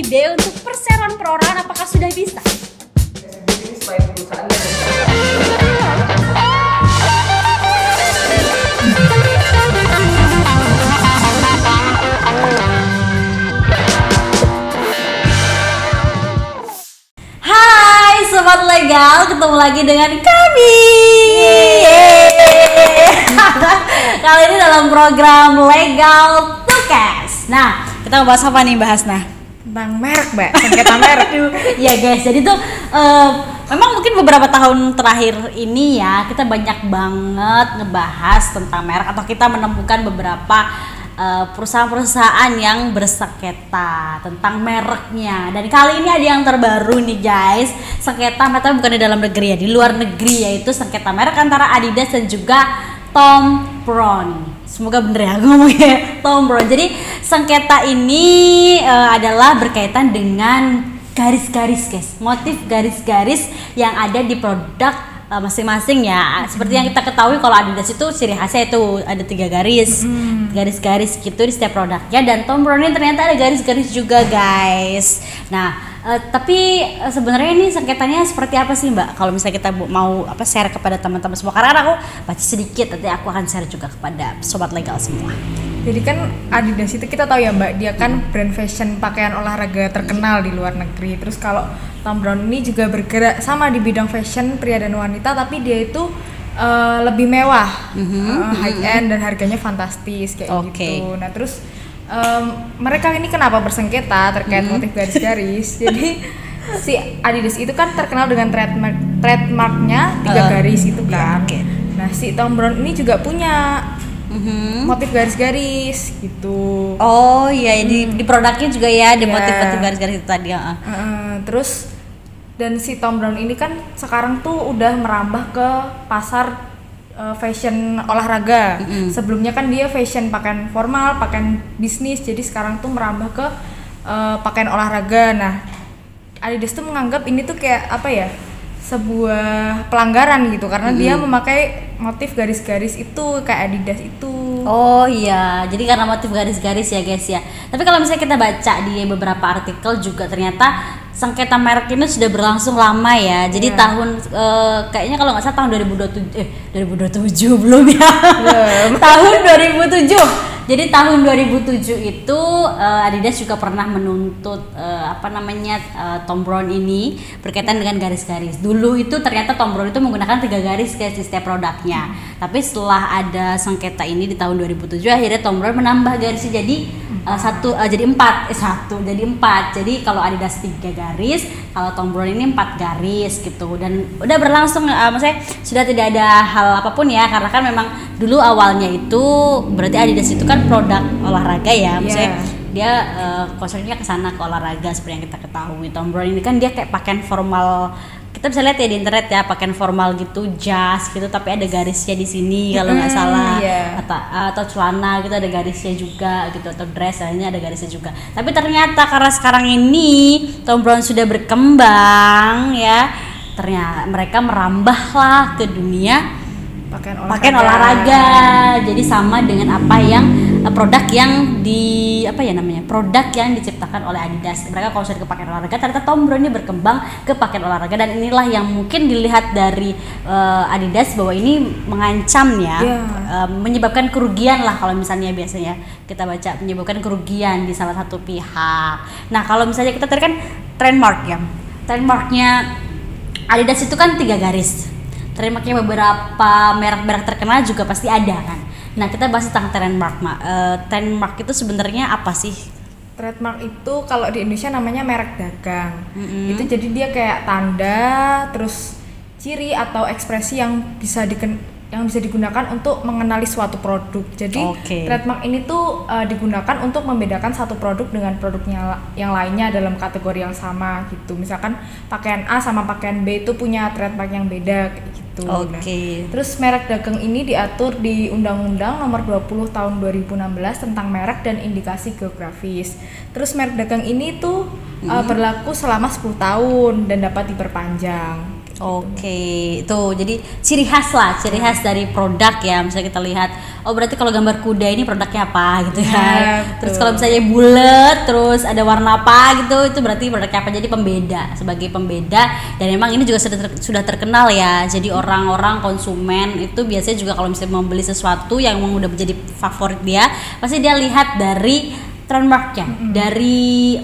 ide untuk perseroan perorangan, apakah sudah bisa? Ini selain perusahaan Hai Sobat Legal, ketemu lagi dengan kami. Kali ini dalam program Legal Podcast. Nah, kita mau bahas apa nih, bahas tentang merek, Mbak, sengketa merek. Iya guys, jadi tuh memang mungkin beberapa tahun terakhir ini ya kita banyak banget ngebahas tentang merek, atau kita menemukan beberapa perusahaan-perusahaan yang bersengketa tentang mereknya. Dan kali ini ada yang terbaru nih guys, sengketa merek bukan di dalam negeri ya, di luar negeri, yaitu sengketa merek antara Adidas dan juga Thom Browne. Semoga bener ya ngomongnya, Thom Browne. Jadi sengketa ini adalah berkaitan dengan garis-garis guys, motif garis-garis yang ada di produk masing-masing ya. Seperti yang kita ketahui kalau Adidas itu ciri khasnya itu ada 3 garis, garis-garis gitu di setiap produknya, dan Thom Browne ini ternyata ada garis-garis juga guys. Nah, tapi sebenarnya ini sengketanya seperti apa sih Mbak? Kalau misalnya kita mau share kepada teman-teman semua, karena aku baca sedikit, nanti aku akan share juga kepada sobat legal semua. Jadi kan Adidas itu kita tahu ya Mbak, dia kan brand fashion pakaian olahraga terkenal di luar negeri. Terus kalau Thom Browne ini juga bergerak sama di bidang fashion pria dan wanita, tapi dia itu lebih mewah, high end, dan harganya fantastis kayak gitu. Nah terus mereka ini kenapa bersengketa terkait motif garis-garis? Jadi si Adidas itu kan terkenal dengan trademarknya 3 garis itu kan. Nah si Thom Browne ini juga punya motif garis-garis gitu. Oh iya, di produknya juga ya, di motif-motif garis-garis itu tadi. Terus dan si Thom Browne ini kan sekarang tuh udah merambah ke pasar fashion olahraga. Sebelumnya kan dia fashion pakaian formal, pakaian bisnis. Jadi sekarang tuh merambah ke pakaian olahraga. Nah, Adidas tuh menganggap ini tuh kayak apa ya? Sebuah pelanggaran gitu, karena dia memakai motif garis-garis itu kayak Adidas itu. Oh iya, jadi karena motif garis-garis ya guys ya. Tapi kalau misalnya kita baca di beberapa artikel juga ternyata sengketa merek ini sudah berlangsung lama ya. Jadi tahun kayaknya kalau nggak salah tahun 2027 belum ya. Tahun 2007. Jadi tahun 2007 itu Adidas juga pernah menuntut Thom Browne ini berkaitan dengan garis-garis. Dulu itu ternyata Thom Browne itu menggunakan 3 garis guys di setiap produknya. Tapi setelah ada sengketa ini di tahun 2007, akhirnya Thom Browne menambah garisnya jadi jadi 4. Jadi kalau Adidas 3 garis, kalau Thom Browne ini 4 garis gitu. Dan udah berlangsung, maksudnya sudah tidak ada hal apapun ya, karena kan memang dulu awalnya itu berarti Adidas itu kan produk olahraga ya, maksudnya dia concernnya ke sana, ke olahraga seperti yang kita ketahui. Thom Browne ini kan dia kayak pakaian formal, kita bisa lihat ya di internet ya, pakaian formal gitu, jas gitu, tapi ada garisnya di sini kalau nggak salah, atau celana gitu ada garisnya juga gitu, atau dress lainnya ada garisnya juga. Tapi ternyata karena sekarang ini Thom Browne sudah berkembang ya, ternyata mereka merambahlah ke dunia pakaian olahraga. Jadi sama dengan apa yang produk yang produk yang diciptakan oleh Adidas. Mereka kalau sudah ke pakaian olahraga, ternyata Thom Browne ini berkembang ke pakaian olahraga, dan inilah yang mungkin dilihat dari Adidas bahwa ini mengancam ya, menyebabkan kerugian lah kalau misalnya biasanya kita baca, menyebabkan kerugian di salah satu pihak. Nah kalau misalnya kita tadi kan trademarknya Adidas itu kan 3 garis. Trademarknya beberapa merek-merek terkenal juga pasti ada kan. Nah kita bahas tentang trademark. Trademark itu sebenarnya apa sih? Trademark itu kalau di Indonesia namanya merek dagang. Itu jadi dia kayak tanda, terus ciri atau ekspresi yang bisa digunakan untuk mengenali suatu produk. Jadi trademark ini tuh digunakan untuk membedakan satu produk dengan produknya yang lainnya dalam kategori yang sama gitu. Misalkan pakaian A sama pakaian B itu punya trademark yang beda kayak gitu. Nah, terus merek dagang ini diatur di Undang-Undang Nomor 20 Tahun 2016 tentang merek dan indikasi geografis. Terus merek dagang ini tuh berlaku selama 10 tahun dan dapat diperpanjang. Oke, itu jadi ciri khas lah, ciri khas dari produk ya. Misalnya kita lihat, oh berarti kalau gambar kuda ini produknya apa gitu kan. Terus kalau misalnya bulat, terus ada warna apa gitu, itu berarti produknya apa. Jadi pembeda, sebagai pembeda. Dan memang ini juga sudah terkenal ya. Jadi orang-orang konsumen itu biasanya juga kalau misalnya membeli sesuatu yang memang udah menjadi favorit dia, pasti dia lihat dari trademarknya, dari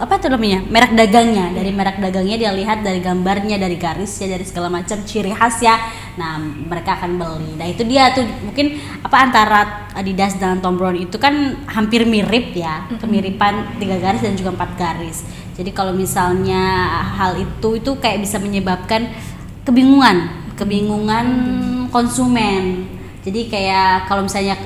apa itu namanya, merek dagangnya, dari merek dagangnya dia lihat dari gambarnya, dari garisnya, dari segala macam ciri khas ya. Nah mereka akan beli. Nah itu dia tuh mungkin apa antara Adidas dan Thom Browne itu kan hampir mirip ya, kemiripan 3 garis dan juga 4 garis. Jadi kalau misalnya hal itu kayak bisa menyebabkan kebingungan konsumen. Jadi kayak kalau misalnya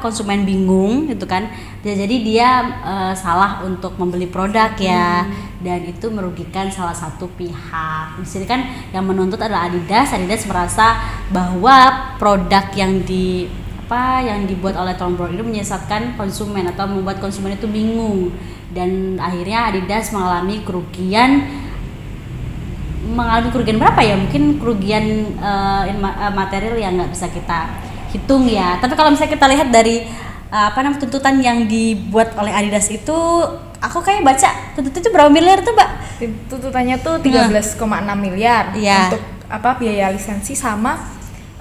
konsumen bingung gitu kan, jadi dia salah untuk membeli produk ya, dan itu merugikan salah satu pihak. Di sini kan yang menuntut adalah Adidas merasa bahwa produk yang dibuat oleh Thom Browne itu menyesatkan konsumen atau membuat konsumen itu bingung, dan akhirnya Adidas mengalami kerugian berapa ya, mungkin kerugian material yang nggak bisa kita hitung ya. Tapi kalau misalnya kita lihat dari tuntutan yang dibuat oleh Adidas itu, aku kayak baca tuntutan itu berapa miliar tuh Mbak? Tuntutannya tuh 13,6 miliar untuk biaya lisensi, sama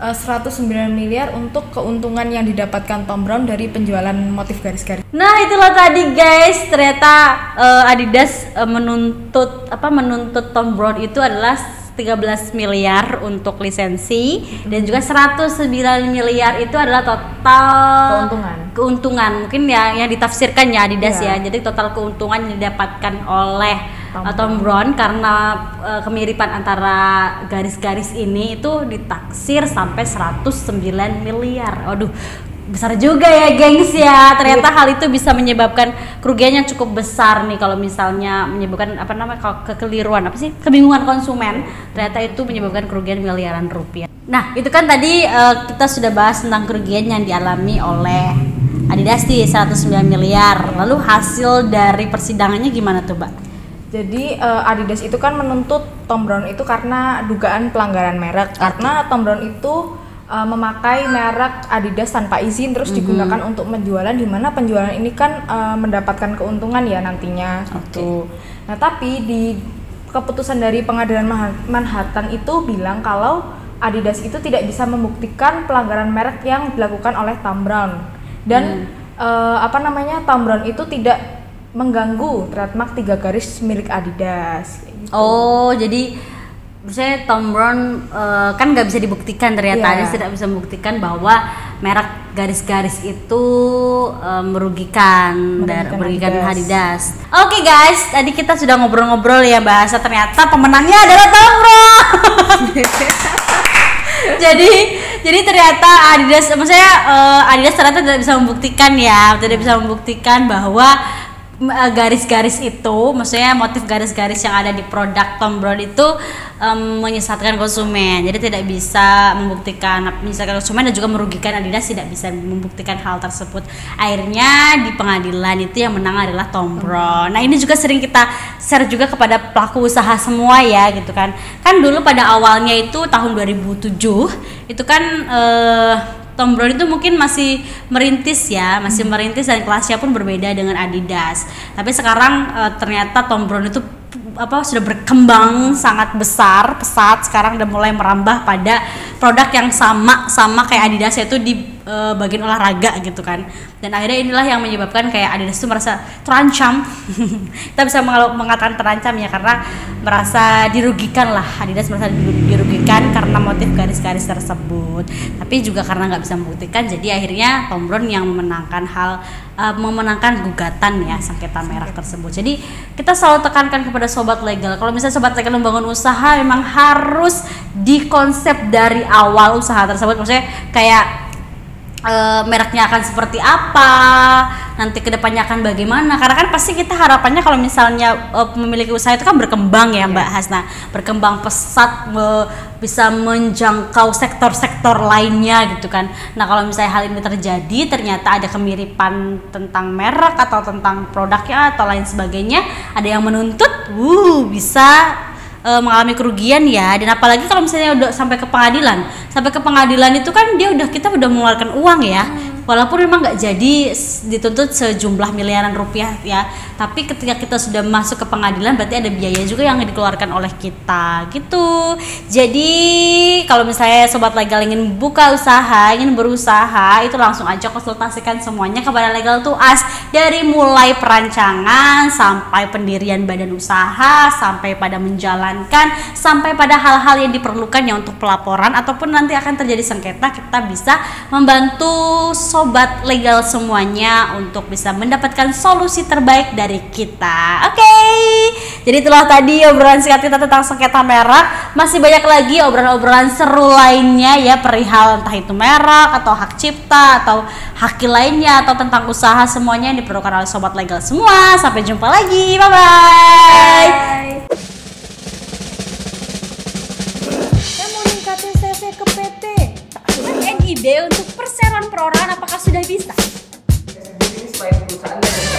109 miliar untuk keuntungan yang didapatkan Thom Browne dari penjualan motif garis-garis. Nah itulah tadi guys, ternyata Adidas menuntut Thom Browne itu adalah 13 miliar untuk lisensi, dan juga 109 miliar itu adalah total keuntungan. Mungkin ya yang ditafsirkan ya Adidas ya. Jadi total keuntungan yang didapatkan oleh Thom Browne karena kemiripan antara garis-garis ini itu ditaksir sampai 109 miliar. Waduh, besar juga ya gengs ya. Ternyata hal itu bisa menyebabkan kerugian yang cukup besar nih kalau misalnya menyebabkan kekeliruan kebingungan konsumen. Ternyata itu menyebabkan kerugian miliaran rupiah. Nah itu kan tadi kita sudah bahas tentang kerugian yang dialami oleh Adidas di 109 miliar. Lalu hasil dari persidangannya gimana tuh Mbak? Jadi Adidas itu kan menuntut Thom Browne itu karena dugaan pelanggaran merek, karena Thom Browne itu memakai merek Adidas tanpa izin, terus digunakan untuk penjualan, di mana penjualan ini kan mendapatkan keuntungan ya nantinya gitu. Nah tapi di keputusan dari pengadilan Manhattan itu bilang kalau Adidas itu tidak bisa membuktikan pelanggaran merek yang dilakukan oleh Thom Browne, dan Thom Browne itu tidak mengganggu trademark 3 garis milik Adidas gitu. Oh jadi misalnya Thom Browne kan nggak bisa dibuktikan, ternyata Adidas tidak bisa membuktikan bahwa merek garis-garis itu merugikan Adidas. Oke guys, tadi kita sudah ngobrol-ngobrol ya, bahasa ternyata pemenangnya adalah Thom Browne. Jadi ternyata Adidas ternyata tidak bisa membuktikan bahwa garis-garis itu, maksudnya motif garis-garis yang ada di produk Thom Browne itu menyesatkan konsumen. Jadi tidak bisa menyesatkan konsumen dan juga merugikan Adidas, tidak bisa membuktikan hal tersebut. Akhirnya di pengadilan itu yang menang adalah Thom Browne. Nah ini juga sering kita share juga kepada pelaku usaha semua ya gitu kan. Kan dulu pada awalnya itu tahun 2007 itu kan Thom Browne itu mungkin masih merintis dan kelasnya pun berbeda dengan Adidas. Tapi sekarang ternyata Thom Browne itu sudah berkembang sangat pesat sekarang, udah mulai merambah pada produk yang sama kayak Adidas, yaitu di bagian olahraga gitu kan. Dan akhirnya inilah yang menyebabkan kayak Adidas itu merasa terancam. Kita bisa mengatakan terancam ya, karena merasa dirugikan lah. Adidas merasa dirugikan karena motif garis-garis tersebut, tapi juga karena nggak bisa membuktikan, jadi akhirnya Thom Browne yang memenangkan gugatan ya, sengketa merek tersebut. Jadi kita selalu tekankan kepada sobat legal, kalau misalnya sobat legal membangun usaha memang harus dikonsep dari awal usaha tersebut. Maksudnya kayak mereknya akan seperti apa, nanti kedepannya akan bagaimana, karena kan pasti kita harapannya kalau misalnya memiliki usaha itu kan berkembang ya Mbak Hasna, berkembang pesat, bisa menjangkau sektor-sektor lainnya gitu kan. Nah kalau misalnya hal ini terjadi, ternyata ada kemiripan tentang merek atau tentang produknya atau lain sebagainya, ada yang menuntut bisa mengalami kerugian ya. Dan apalagi kalau misalnya udah sampai ke pengadilan itu kan kita udah mengeluarkan uang ya. Walaupun memang nggak jadi dituntut sejumlah miliaran rupiah ya, tapi ketika kita sudah masuk ke pengadilan berarti ada biaya juga yang dikeluarkan oleh kita gitu. Jadi kalau misalnya sobat legal ingin buka usaha, ingin berusaha, itu langsung aja konsultasikan semuanya kepada Legal to Us, dari mulai perancangan sampai pendirian badan usaha, sampai pada menjalankan, sampai pada hal-hal yang diperlukan ya untuk pelaporan ataupun nanti akan terjadi sengketa. Kita bisa membantu sobat legal semuanya untuk bisa mendapatkan solusi terbaik dari kita. Oke. Jadi itulah tadi obrolan singkat kita tentang sengketa merek. Masih banyak lagi obrolan-obrolan seru lainnya ya, perihal entah itu merek atau hak cipta atau hak lainnya atau tentang usaha, semuanya yang diperlukan oleh sobat legal semua. Sampai jumpa lagi. Bye bye. Saya mau ningkatin CV ke PT. Kan NIB untuk perseroan perorangan apakah sudah bisa? Bisnis main perusahaan